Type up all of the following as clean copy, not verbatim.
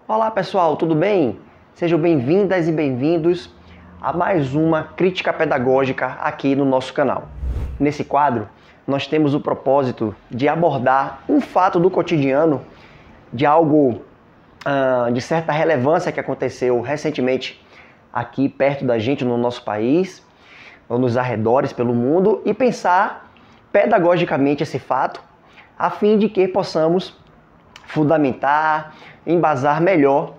Olá pessoal, tudo bem? Sejam bem-vindas e bem-vindos a mais uma crítica pedagógica aqui no nosso canal. Nesse quadro, nós temos o propósito de abordar um fato do cotidiano, de algo de certa relevância que aconteceu recentemente aqui perto da gente no nosso país, ou nos arredores pelo mundo, e pensar pedagogicamente esse fato, a fim de que possamos fundamentar, embasar melhor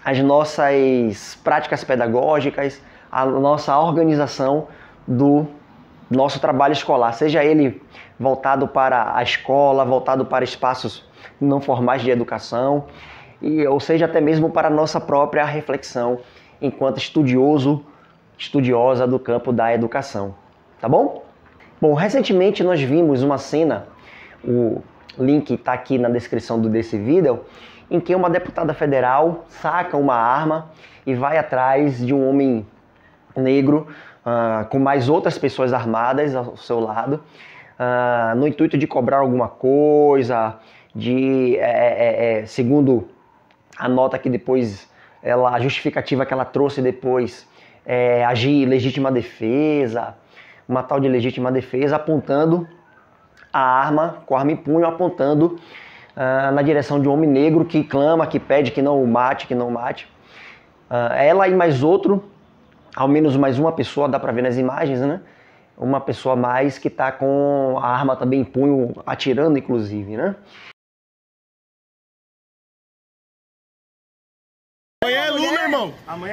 as nossas práticas pedagógicas, a nossa organização do nosso trabalho escolar, seja ele voltado para a escola, voltado para espaços não formais de educação, ou seja, até mesmo para a nossa própria reflexão enquanto estudiosa do campo da educação. Tá bom? Bom, recentemente nós vimos uma cena, o link está aqui na descrição desse vídeo, em que uma deputada federal saca uma arma e vai atrás de um homem negro com mais outras pessoas armadas ao seu lado, no intuito de cobrar alguma coisa, segundo a nota que depois, a justificativa que ela trouxe depois, agir legítima defesa, uma tal de legítima defesa, apontando a arma, com a arma em punho, apontando na direção de um homem negro que clama, que pede que não o mate, que não o mate. Ela e mais outro, ao menos mais uma pessoa, dá pra ver nas imagens, né? Uma pessoa a mais que tá com a arma também em punho, atirando inclusive, né? Amanhã é Lula, irmão.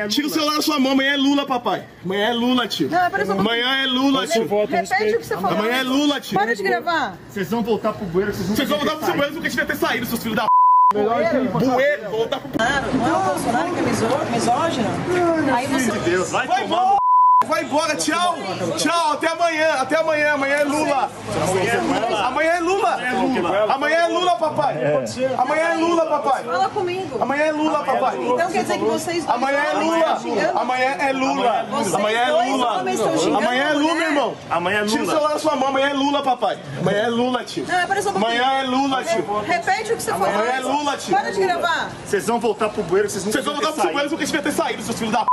Tira o celular da sua mão. Amanhã é Lula, papai. Amanhã é Lula, tio. Amanhã é Lula, tio. Repete o que você falou. Amanhã é Lula, tio. Para de gravar. Vocês vão voltar pro bueiro, Vocês vão voltar pro seu bueiro porque devia ter saído, seus filhos da Bueiro? bueiro. Vou voltar pro Não é o Bolsonaro que é misógino? Aí você... Deus, vai Vai tomar. embora. Vai embora, tchau. Tchau, até amanhã. Até amanhã. Amanhã é Lula. Amanhã é Lula. Amanhã é Lula, papai. Amanhã é Lula, papai. Fala comigo. Amanhã é Lula, papai. Então quer dizer que vocês dois... Amanhã é Lula. Amanhã é Lula. Amanhã é Lula. Amanhã é Lula, irmão. Amanhã é Tira o Lula. celular da sua mão. Amanhã é Lula, papai. Amanhã é Lula, tio. Não, pera só um pouquinho. Amanhã é Lula, tio. Repete o que você falou. Amanhã é Lula, tio. Para de gravar. Vocês vão voltar pro bueiro, vocês Vocês vão voltar pro bueiro porque devia ter saído, seus filhos da bueiro,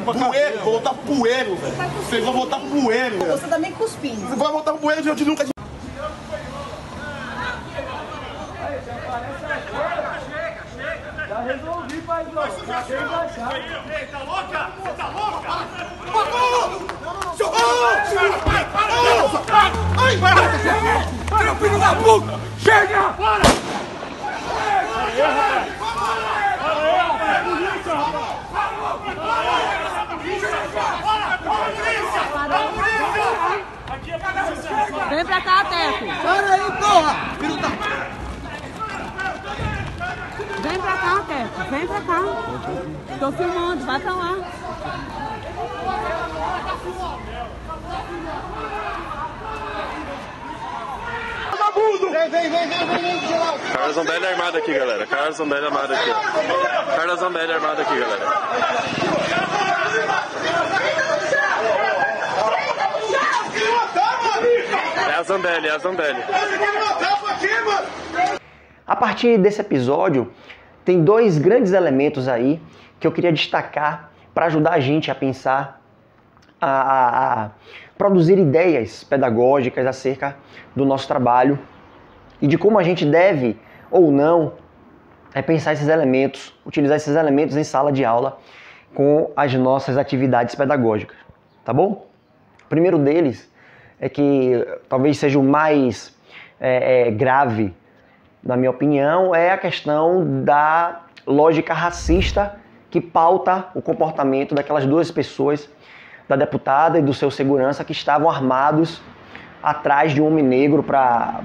bueiro. Vou voltar pro bueiro, velho. Vocês vão voltar pro bueiro, velho. Você também cuspindo. Você vai voltar pro bueiro de nunca. Já resolvi, paizão. Já tem baixado. Tá louca? Você tá louca? Ai, filho da puta! Chega! Vem pra cá, Teco. Para aí, porra! Filho da... Vem pra cá, Teco. Vem pra cá. Tô filmando, vai pra lá. Carla Zambelli armada aqui, galera. Carla Zambelli armada aqui. Carla Zambelli armada aqui, galera. É a Zambelli, é a Zambelli. A partir desse episódio, tem dois grandes elementos aí que eu queria destacar para ajudar a gente a pensar, a produzir ideias pedagógicas acerca do nosso trabalho e de como a gente deve ou não pensar esses elementos, utilizar esses elementos em sala de aula com as nossas atividades pedagógicas, tá bom? O primeiro deles é que talvez seja o mais grave, na minha opinião, é a questão da lógica racista que pauta o comportamento daquelas duas pessoas, da deputada e do seu segurança, que estavam armados atrás de um homem negro para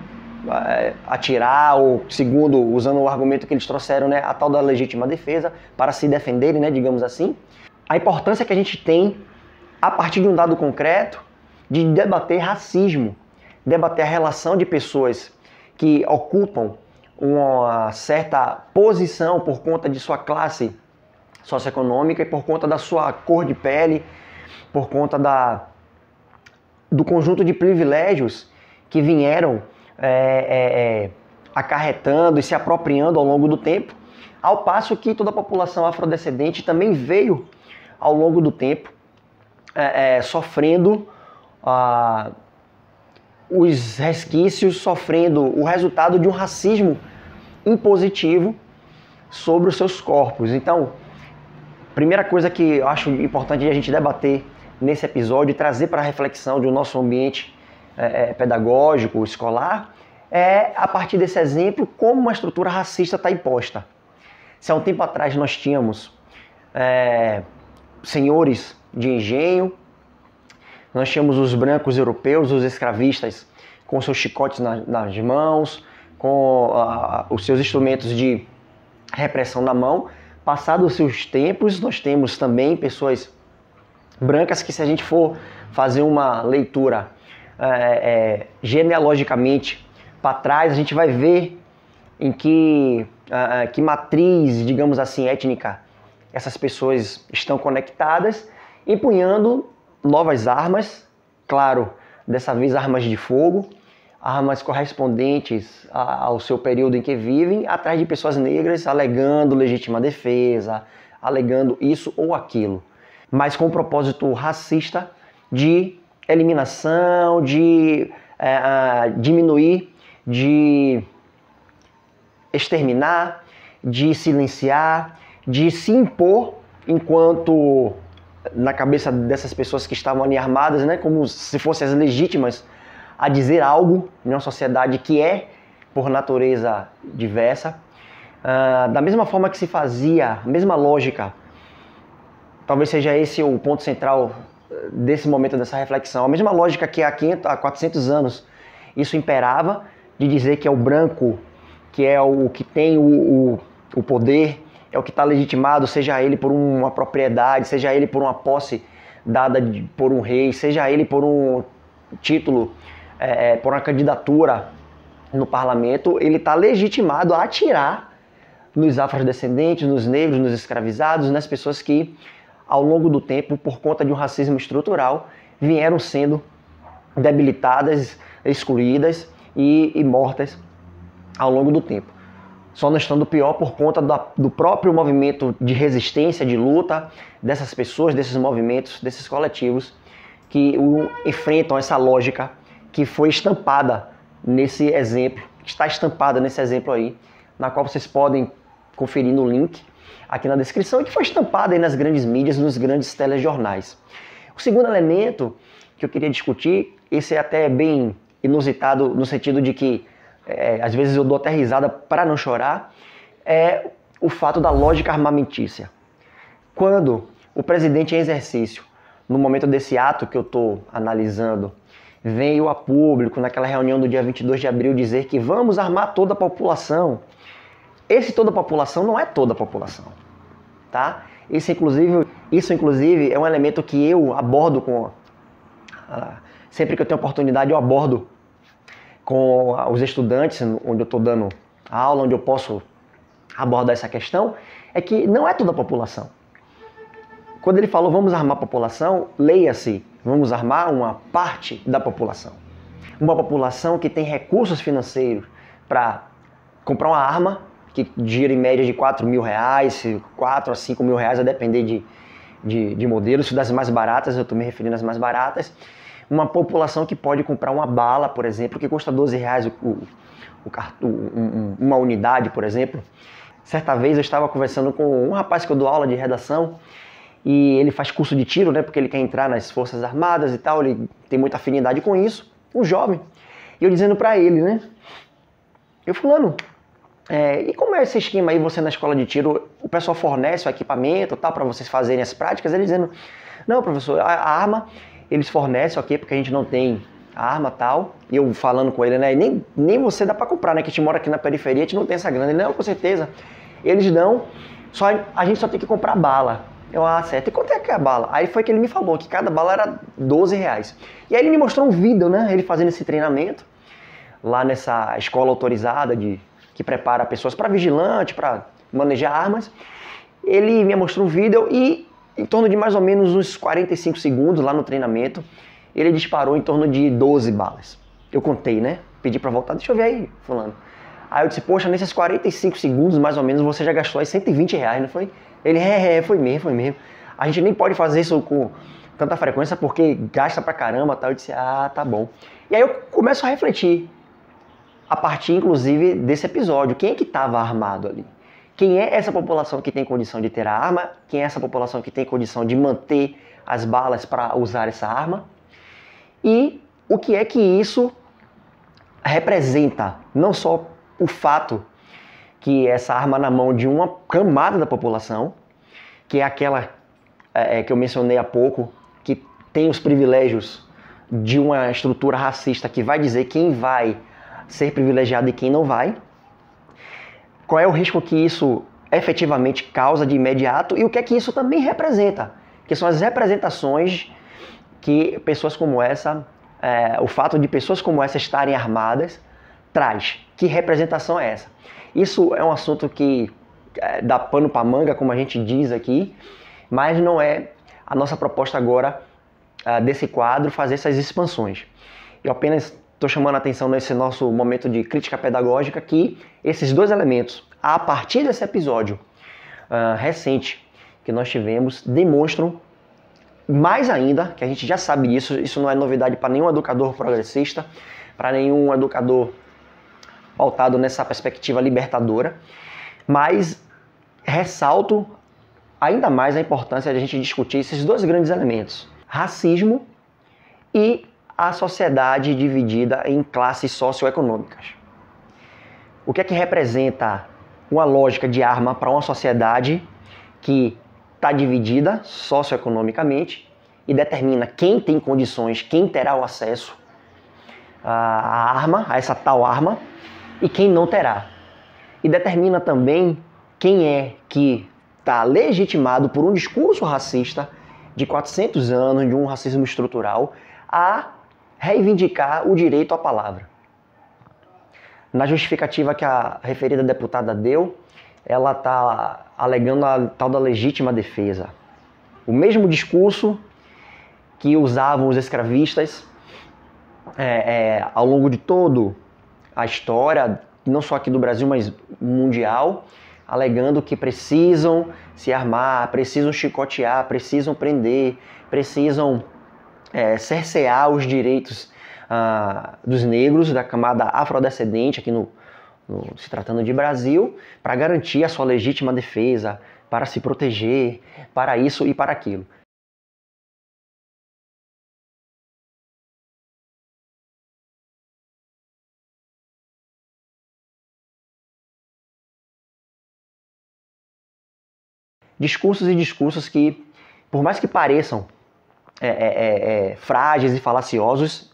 atirar, ou segundo, usando o argumento que eles trouxeram, né, a tal da legítima defesa, para se defenderem, né, digamos assim. A importância que a gente tem, a partir de um dado concreto, de debater racismo, debater a relação de pessoas que ocupam uma certa posição por conta de sua classe socioeconômica e por conta da sua cor de pele, por conta do conjunto de privilégios que vieram acarretando e se apropriando ao longo do tempo Ao passo que toda a população afrodescendente também veio, ao longo do tempo, sofrendo os resquícios, sofrendo o resultado de um racismo impositivo sobre os seus corpos. Então, primeira coisa que eu acho importante a gente debater nesse episódio e trazer para a reflexão do nosso ambiente pedagógico, escolar, é, a partir desse exemplo, como uma estrutura racista está imposta. Se há um tempo atrás nós tínhamos senhores de engenho, nós tínhamos os brancos europeus, os escravistas, com seus chicotes nas mãos, com os seus instrumentos de repressão na mão. Passados os seus tempos, nós temos também pessoas brancas que, se a gente for fazer uma leitura genealogicamente para trás, a gente vai ver em que matriz, digamos assim, étnica, essas pessoas estão conectadas, empunhando novas armas, claro, dessa vez armas de fogo, armas correspondentes ao seu período em que vivem, atrás de pessoas negras, alegando legítima defesa, alegando isso ou aquilo, mas com o propósito racista de eliminação, de diminuir, de exterminar, de silenciar, de se impor enquanto, na cabeça dessas pessoas que estavam ali armadas, né, como se fossem as legítimas a dizer algo em uma sociedade que é, por natureza, diversa. Da mesma forma que se fazia, a mesma lógica, talvez seja esse o ponto central desse momento, dessa reflexão, a mesma lógica que há 400 anos isso imperava, de dizer que é o branco, que é o que tem o poder, é o que está legitimado, seja ele por uma propriedade, seja ele por uma posse dada por um rei, seja ele por um título, por uma candidatura no parlamento, ele está legitimado a atirar nos afrodescendentes, nos negros, nos escravizados, nas pessoas que, ao longo do tempo, por conta de um racismo estrutural, vieram sendo debilitadas, excluídas e mortas ao longo do tempo. Só não estando pior por conta do próprio movimento de resistência, de luta dessas pessoas, desses movimentos, desses coletivos que enfrentam essa lógica que foi estampada nesse exemplo, está estampada nesse exemplo aí, na qual vocês podem conferir no link aqui na descrição, e que foi estampada aí nas grandes mídias, nos grandes telejornais. O segundo elemento que eu queria discutir, esse é até bem inusitado no sentido de que às vezes eu dou até risada para não chorar, é o fato da lógica armamentícia. Quando o presidente em exercício, no momento desse ato que eu estou analisando, veio a público, naquela reunião do dia 22 de abril, dizer que vamos armar toda a população. Esse toda a população não é toda a população, tá? Isso inclusive é um elemento que eu abordo sempre que eu tenho oportunidade, eu abordo com os estudantes, onde eu estou dando aula, onde eu posso abordar essa questão, é que não é toda a população. Quando ele falou vamos armar a população, leia-se, vamos armar uma parte da população. Uma população que tem recursos financeiros para comprar uma arma, que gira em média de R$4.000, 4 a 5 mil reais, a depender de modelos, das mais baratas, eu estou me referindo às mais baratas. Uma população que pode comprar uma bala, por exemplo, que custa R$12 uma unidade, por exemplo. Certa vez eu estava conversando com um rapaz que eu dou aula de redação, e ele faz curso de tiro, né, porque ele quer entrar nas Forças Armadas e tal, ele tem muita afinidade com isso, um jovem. E eu dizendo para ele, né, fulano, e como é esse esquema aí, você na escola de tiro, o pessoal fornece o equipamento tal, para vocês fazerem as práticas? Ele dizendo, não, professor, a arma eles fornecem, ok, porque a gente não tem arma tal. E eu falando com ele, né, nem você dá para comprar, né, que a gente mora aqui na periferia, a gente não tem essa grana. Ele, não, com certeza, eles dão, a gente só tem que comprar bala. Eu, certo, e quanto é que é a bala? Aí foi que ele me falou que cada bala era R$12. E aí ele me mostrou um vídeo, né, ele fazendo esse treinamento, lá nessa escola autorizada que prepara pessoas para vigilante, para manejar armas. Ele me mostrou um vídeo e, em torno de mais ou menos uns 45 segundos lá no treinamento, ele disparou em torno de 12 balas. Eu contei, né? Pedi para voltar, deixa eu ver aí, fulano. Aí eu disse, poxa, nesses 45 segundos, mais ou menos, você já gastou aí R$120, não foi? Ele, foi mesmo. A gente nem pode fazer isso com tanta frequência porque gasta pra caramba, tal. Eu disse, tá bom. E aí eu começo a refletir, a partir, inclusive, desse episódio. Quem é que estava armado ali? Quem é essa população que tem condição de ter a arma? Quem é essa população que tem condição de manter as balas para usar essa arma? E o que é que isso representa? Não só o fato que essa arma na mão de uma camada da população, que é aquela que eu mencionei há pouco, que tem os privilégios de uma estrutura racista que vai dizer quem vai ser privilegiado e quem não vai. Qual é o risco que isso efetivamente causa de imediato e o que é que isso também representa? Que são as representações que pessoas como essa, o fato de pessoas como essa estarem armadas, traz. Que representação é essa? Isso é um assunto que dá pano para manga, como a gente diz aqui, mas não é a nossa proposta agora desse quadro fazer essas expansões. Eu apenas estou chamando a atenção nesse nosso momento de crítica pedagógica que esses dois elementos, a partir desse episódio recente que nós tivemos, demonstram mais ainda, que a gente já sabe disso, isso não é novidade para nenhum educador progressista, para nenhum educador pautado nessa perspectiva libertadora, mas ressalto ainda mais a importância de a gente discutir esses dois grandes elementos, racismo e a sociedade dividida em classes socioeconômicas. O que é que representa uma lógica de arma para uma sociedade que está dividida socioeconomicamente e determina quem tem condições, quem terá o acesso à arma, a essa tal arma, e quem não terá. E determina também quem é que está legitimado por um discurso racista de 400 anos, de um racismo estrutural, a reivindicar o direito à palavra. Na justificativa que a referida deputada deu, ela está alegando a tal da legítima defesa. O mesmo discurso que usavam os escravistas ao longo de toda a história, não só aqui do Brasil, mas mundial, alegando que precisam se armar, precisam chicotear, precisam prender, precisam cercear os direitos dos negros, da camada afrodescendente, aqui se tratando de Brasil, para garantir a sua legítima defesa, para se proteger, para isso e para aquilo. Discursos e discursos que, por mais que pareçam frágeis e falaciosos,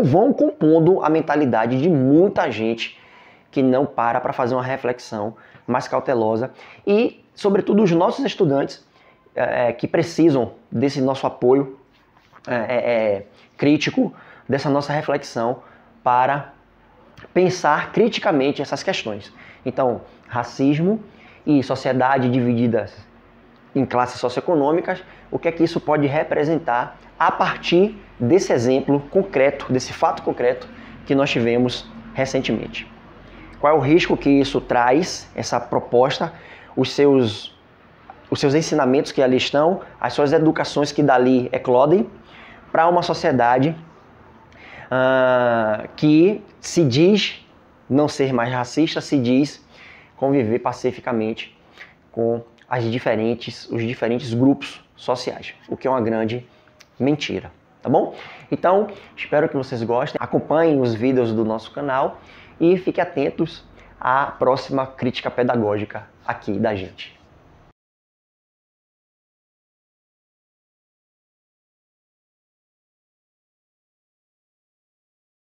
vão compondo a mentalidade de muita gente que não para fazer uma reflexão mais cautelosa e, sobretudo, os nossos estudantes que precisam desse nosso apoio crítico, dessa nossa reflexão para pensar criticamente essas questões. Então, racismo e sociedade divididas em classes socioeconômicas, o que é que isso pode representar a partir desse exemplo concreto, desse fato concreto que nós tivemos recentemente. Qual é o risco que isso traz, essa proposta, os seus ensinamentos que ali estão, as suas educações que dali eclodem, para uma sociedade que se diz não ser mais racista, se diz conviver pacificamente com os diferentes grupos sociais, o que é uma grande mentira, tá bom? Então, espero que vocês gostem, acompanhem os vídeos do nosso canal e fiquem atentos à próxima crítica pedagógica aqui da gente.